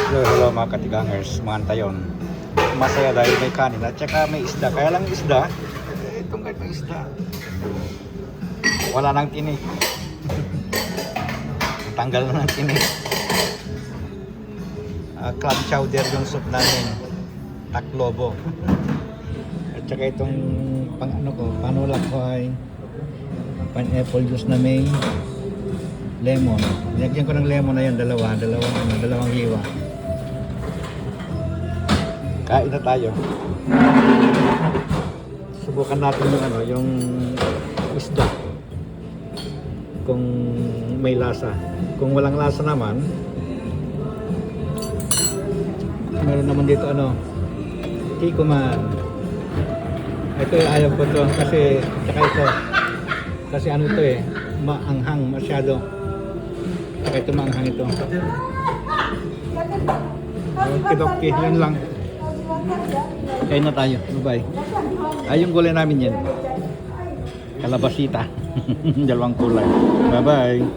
Hello mga katigangers, mga antayon. Masaya dahil may kanin at saka may isda. Kaya lang isda, itong kahit may isda. Wala nang tinik. Tanggal na ng tinik. Club chowder yung soup namin. Taklobo. At saka itong pang ano ko, panulak ko ay pineapple juice na may lemon. Nilagyan ko ng lemon na yan, dalawang hiwa. Kain na tayo. Subukan natin yung ano, yung isda. Kung may lasa. Kung walang lasa naman, meron naman dito ano, tikuman. Ito ayaw ko to kasi tsaka ito. Kasi ano to eh, maanghang masyado. Tsaka ito maanghang ito. Okay, yan lang. Kain na tayo. Bye-bye. Ay, yung gulay namin yan. Kalabasita. Dalawang kulay. Bye-bye.